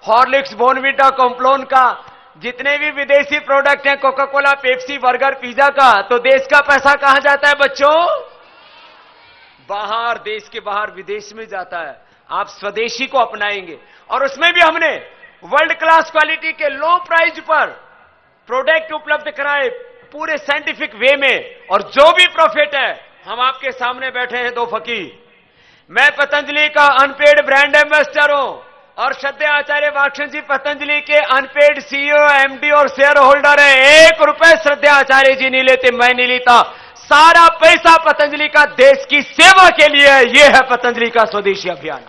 हॉर्लिक्स, बोर्नविटा, कॉम्प्लान का, जितने भी विदेशी प्रोडक्ट हैं, Coca Cola, Pepsi, burger, pizza का, तो देश का पैसा कहां जाता है बच्चों? बाहर, देश के बाहर, विदेश में जाता है। आप स्वदेशी को अपनाएंगे और उसमें भी हमने वर्ल्ड क्लास क्वालिटी के लो प्राइस पर प्रोडक्ट उपलब्ध कराए पूरे साइंटिफिक वे में, और जो भी प्रॉफिट है, हम आपके सामने बैठे हैं 2 फकीर। मैं पतंजलि का अनपेड ब्रांड एम्बेसडर हूं और श्रद्धेय आचार्य वाक्षण जी पतंजलि के अनपेड सीईओ, एमडी और शेयर होल्डर है। 1 रुपए श्रद्धेय आचार्य जी नहीं लेते, मैं नहीं लेता। सारा पैसा पतंजलि का देश की सेवा के लिए है। यह है पतंजलि का स्वदेशी अभियान।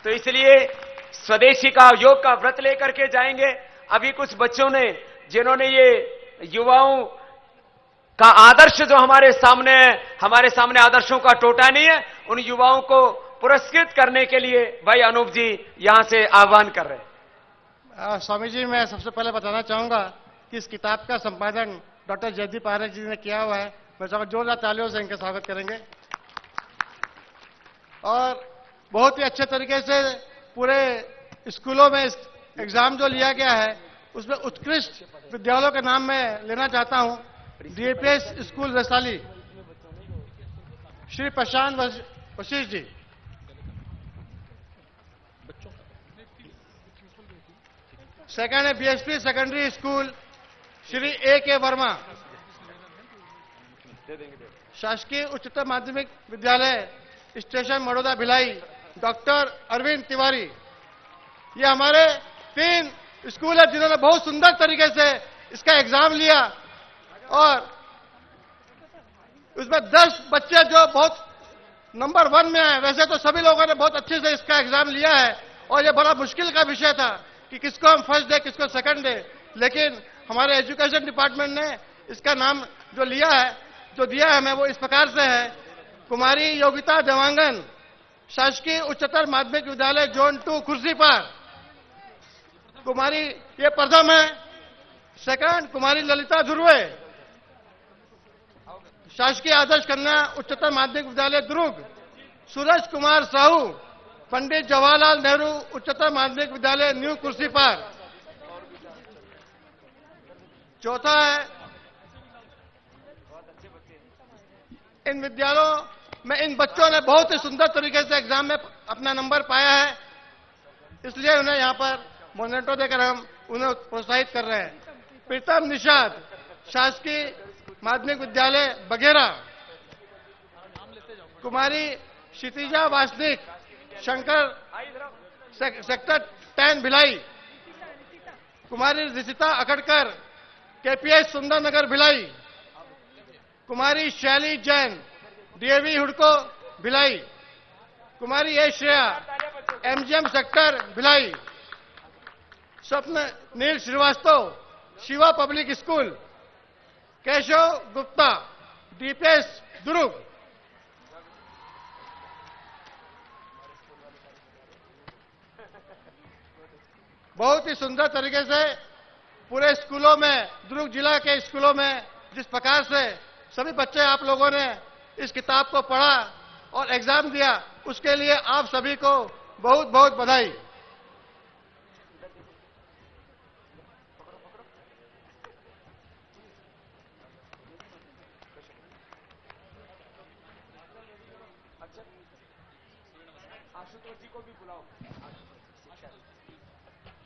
तो इसलिए स्वदेशी का योग का व्रत लेकर के जाएंगे। अभी कुछ बच्चों ने, जिन्होंने ये युवाओं का आदर्श जो हमारे सामने आदर्शों का टोटा नहीं है, उन युवाओं को पुरस्कृत करने के लिए भाई अनूप जी यहां से आह्वान कर रहे हैं। स्वामी जी, मैं सबसे पहले बताना चाहूंगा कि इस किताब का संपादन डॉक्टर जयदीप आर्य जी ने किया हुआ है। मैं चाहूंगा जोरदार तालियों से इनका स्वागत करेंगे। और बहुत ही अच्छे तरीके से पूरे स्कूलों में एग्जाम जो लिया गया है, उसमें उत्कृष्ट विद्यालयों के नाम मैं लेना चाहता हूं। DAPS school Vaishali, Shri Prashant Vashishtha ji. Second है BSP secondary school, Shri A K. Verma. शासकीय उच्चतर माध्यमिक विद्यालय स्टेशन मड़ौदा भिलाई, डॉक्टर अरविंद तिवारी। ये हमारे 3 स्कूल है जिन्होंने बहुत सुंदर तरीके से इसका एग्जाम लिया और उसमें 10 बच्चे जो बहुत नंबर 1 में आए। वैसे तो सभी लोगों ने बहुत अच्छे से इसका एग्जाम लिया है और ये बड़ा मुश्किल का विषय था कि किसको हम फर्स्ट दे किसको सेकंड दे, लेकिन हमारे एजुकेशन डिपार्टमेंट ने इसका नाम जो लिया है, जो दिया है हमें, वो इस प्रकार से है। कुमारी योगिता देवांगन, शासकीय उच्चतर माध्यमिक विद्यालय जोन 2 खुर्सीपार। कुमारी ये प्रथम है। सेकंड, कुमारी ललिता ध्रुवे, शासकीय आदर्श कन्या उच्चतर माध्यमिक विद्यालय दुर्ग। सूरज कुमार साहू, पंडित जवाहरलाल नेहरू उच्चतर माध्यमिक विद्यालय न्यू कुर्सीपार। चौथा है, इन विद्यालयों में इन बच्चों ने बहुत ही सुंदर तरीके से एग्जाम में अपना नंबर पाया है, इसलिए उन्हें यहां पर मोमेंटो देकर हम उन्हें प्रोत्साहित कर रहे हैं। प्रीतम निषाद, शासकीय माध्यमिक विद्यालय बघेरा। कुमारी क्षितिजा वासनिक, शंकर सेक्टर 10 भिलाई। कुमारी रिशिता अकड़कर, केपीएस सुंदरनगर भिलाई। कुमारी शैली जैन, डीएवी हुडको भिलाई। कुमारी A Shreya, MGM sector Bhilai. Swapnil Shrivastava, Shiva public school. Keshav Gupta, DPS Durg. बहुत ही सुंदर तरीके से पूरे स्कूलों में, दुर्ग जिला के स्कूलों में जिस प्रकार से सभी बच्चे आप लोगों ने इस किताब को पढ़ा और एग्जाम दिया, उसके लिए आप सभी को बहुत बहुत बधाई।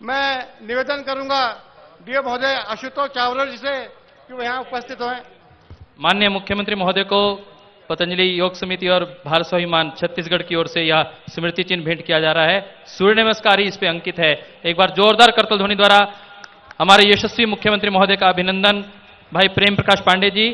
मैं निवेदन करूंगा डीओ महोदय आशुतोष चावरा जी से कि वो यहां उपस्थित हों। माननीय मुख्यमंत्री महोदय को पतंजलि योग समिति और भारत स्वाभिमान छत्तीसगढ़ की ओर से यह स्मृति चिन्ह भेंट किया जा रहा है। सूर्य नमस्कार ही इस पे अंकित है। एक बार जोरदार करतल ध्वनि द्वारा हमारे यशस्वी मुख्यमंत्री महोदय का अभिनंदन। भाई प्रेम प्रकाश पांडे जी।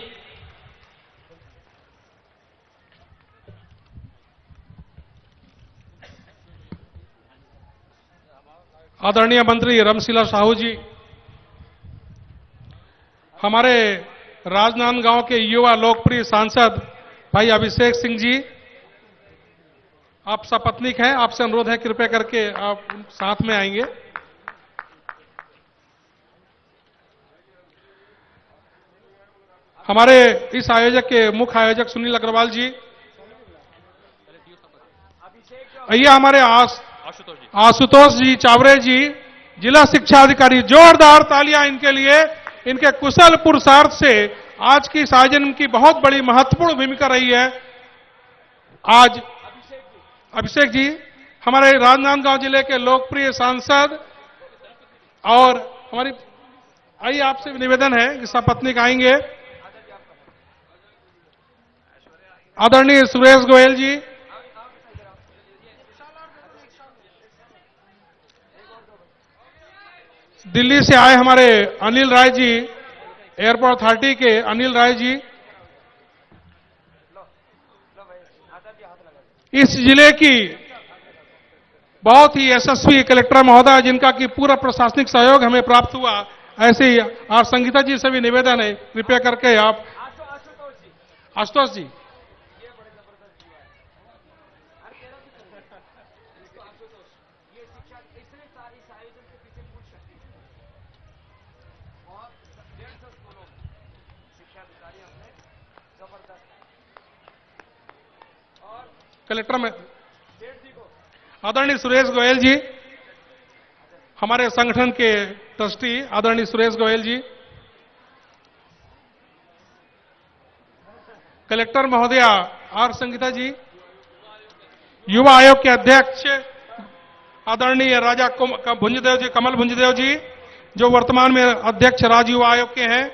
आदरणीय मंत्री रमशिला साहू जी, हमारे राजनांदगांव के युवा लोकप्रिय सांसद भाई अभिषेक सिंह जी, आप सपत्नीक हैं, आपसे अनुरोध है कृपया करके आप साथ में आएंगे। हमारे इस आयोजक के मुख्य आयोजक सुनील अग्रवाल जी, आइए हमारे आशुतोष जी चावरे जी, जिला शिक्षा अधिकारी, जोरदार तालियां इनके लिए। इनके कुशल पुरुषार्थ से आज की इस आयोजन की बहुत बड़ी महत्वपूर्ण भूमिका रही है। आज अभिषेक जी हमारे राजनांदगांव जिले के लोकप्रिय सांसद, और हमारी, आइए आपसे निवेदन है कि सपत्नीक आएंगे। आदरणीय सुरेश गोयल जी, दिल्ली से आए हमारे अनिल राय जी, एयरपोर्ट अथॉरिटी के अनिल राय जी, इस जिले की बहुत ही यशस्वी कलेक्टर महोदय जिनका कि पूरा प्रशासनिक सहयोग हमें प्राप्त हुआ, ऐसे ही आर संगीता जी से भी निवेदन है कृपया करके आप। आशुतोष जी, कलेक्टर में आदरणीय सुरेश गोयल जी, हमारे संगठन के ट्रस्टी आदरणीय सुरेश गोयल जी, कलेक्टर महोदया आर संगीता जी, युवा आयोग के अध्यक्ष आदरणीय राजा भुंजदेव जी, कमल भुंजदेव जी, जो वर्तमान में अध्यक्ष राज्य युवा आयोग के हैं,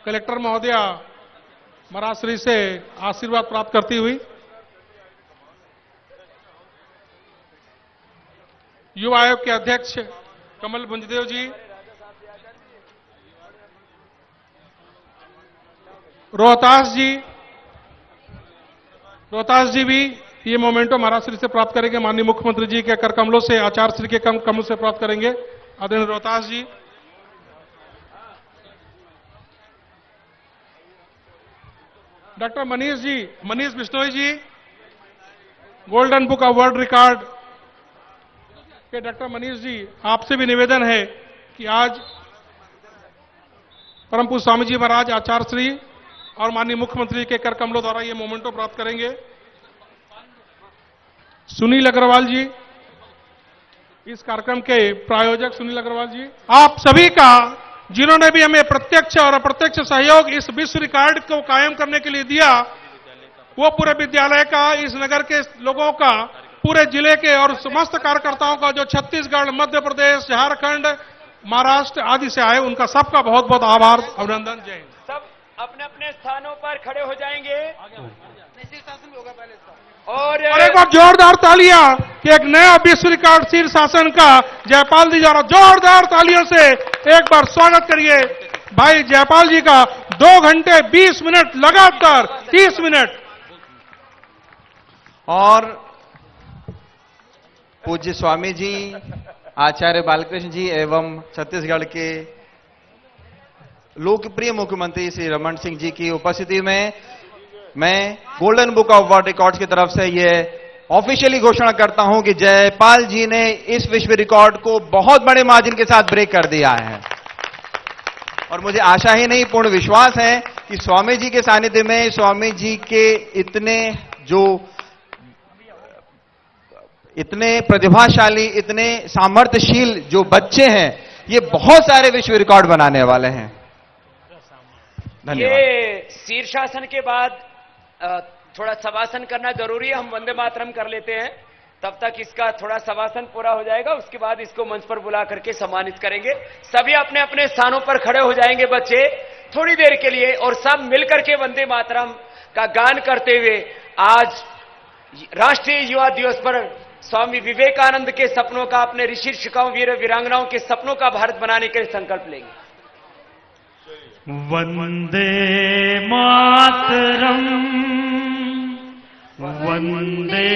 कलेक्टर महोदया मराश्री से आशीर्वाद प्राप्त करती हुई युवा आयोग के अध्यक्ष कमल भुंजदेव जी, रोहतास जी भी ये मोमेंटो महाराज श्री से प्राप्त करेंगे, माननीय मुख्यमंत्री जी के कर कमलों से, आचार्य श्री के कमलों से प्राप्त करेंगे। आदरणीय Rohtas ji, doctor Manish Bishnoi ji, golden book of world record के डॉक्टर मनीष जी, आपसे भी निवेदन है कि आज परम पूज्य स्वामी जी महाराज, आचार्य श्री और माननीय मुख्यमंत्री के कर कमलों द्वारा ये मोमेंटो प्राप्त करेंगे। सुनील अग्रवाल जी, इस कार्यक्रम के प्रायोजक सुनील अग्रवाल जी, आप सभी का जिन्होंने भी हमें प्रत्यक्ष और अप्रत्यक्ष सहयोग इस विश्व रिकॉर्ड को कायम करने के लिए दिया, वो पूरे विद्यालय का, इस नगर के लोगों का, पूरे जिले के और समस्त कार्यकर्ताओं का जो छत्तीसगढ़, मध्य प्रदेश, झारखंड, महाराष्ट्र आदि से आए, उनका सबका बहुत बहुत आभार, अभिनंदन। जय हिंद। सब अपने अपने स्थानों पर खड़े हो जाएंगे और एक बार जोरदार तालियां कि एक नया विश्व रिकॉर्ड शीर्षासन का जयपाल जी द्वारा जोरदार तालियों से एक बार स्वागत करिए भाई जयपाल जी का। 2 घंटे 20 मिनट लगातार 30 मिनट। और पूज्य स्वामी जी, आचार्य बालकृष्ण जी एवं छत्तीसगढ़ के लोकप्रिय मुख्यमंत्री श्री रमन सिंह जी की उपस्थिति में मैं golden book of world records की तरफ से यह ऑफिशियली घोषणा करता हूं कि जयपाल जी ने इस विश्व रिकॉर्ड को बहुत बड़े मार्जिन के साथ ब्रेक कर दिया है। और मुझे आशा ही नहीं, पूर्ण विश्वास है कि स्वामी जी के सानिध्य में, स्वामी जी के इतने प्रतिभाशाली, इतने सामर्थ्यशील जो बच्चे हैं, ये बहुत सारे विश्व रिकॉर्ड बनाने वाले हैं। धन्यवाद। ये शीर्षासन के बाद थोड़ा शवासन करना जरूरी है, हम वंदे मातरम कर लेते हैं, तब तक इसका थोड़ा शवासन पूरा हो जाएगा, उसके बाद इसको मंच पर बुला करके सम्मानित करेंगे। सभी अपने अपने स्थानों पर खड़े हो जाएंगे बच्चे थोड़ी देर के लिए, और सब मिलकर के वंदे मातरम का गान करते हुए आज राष्ट्रीय युवा दिवस पर स्वामी विवेकानंद के सपनों का, अपने ऋषि शिक्षकों, वीर वीरांगनाओं के सपनों का भारत बनाने के लिए संकल्प लेंगे। वंदे मातरम, वंदे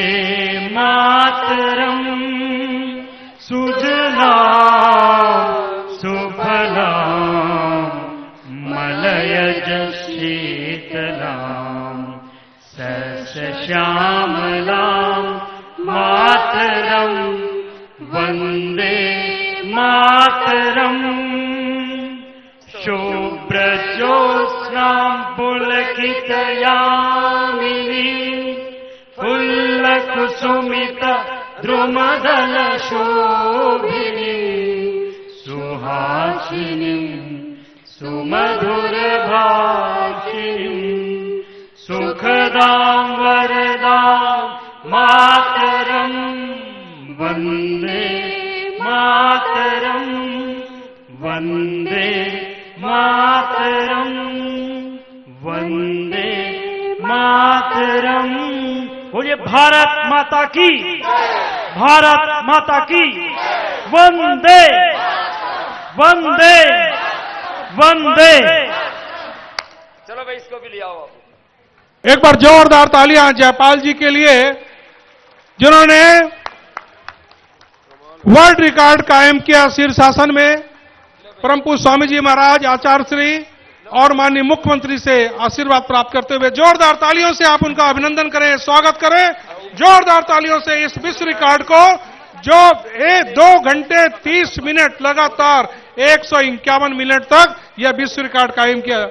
मातरम, सुजलाम सुफलाम मलयज शीतलाम सस्यश्यामलाम मातरम, वंदे मातरम। शुभ्रज्योत्स्नां पुलकितयामिनी फुल्लकुसुमित द्रुमदलशोभिनी सुहासिनीं सुमधुरभाषिणीं सुखदां वरदां मातरं, वन्दे मातरं, वन्दे मातरं, वन्दे मातरं। बोलिए भारत माता की, भारत माता की, वंदे वंदे वंदे। चलो भाई इसको भी ले आओ। एक बार जोरदार तालियां जयपाल जी के लिए, जिन्होंने वर्ल्ड रिकॉर्ड कायम किया शीर्षासन में। परम पूज्य स्वामी जी महाराज, आचार्य श्री और माननीय मुख्यमंत्री से आशीर्वाद प्राप्त करते हुए जोरदार तालियों से आप उनका अभिनंदन करें, स्वागत करें जोरदार तालियों से इस विश्व रिकॉर्ड को, जो 2 घंटे 30 मिनट लगातार 151 मिनट तक यह विश्व रिकॉर्ड कायम किया।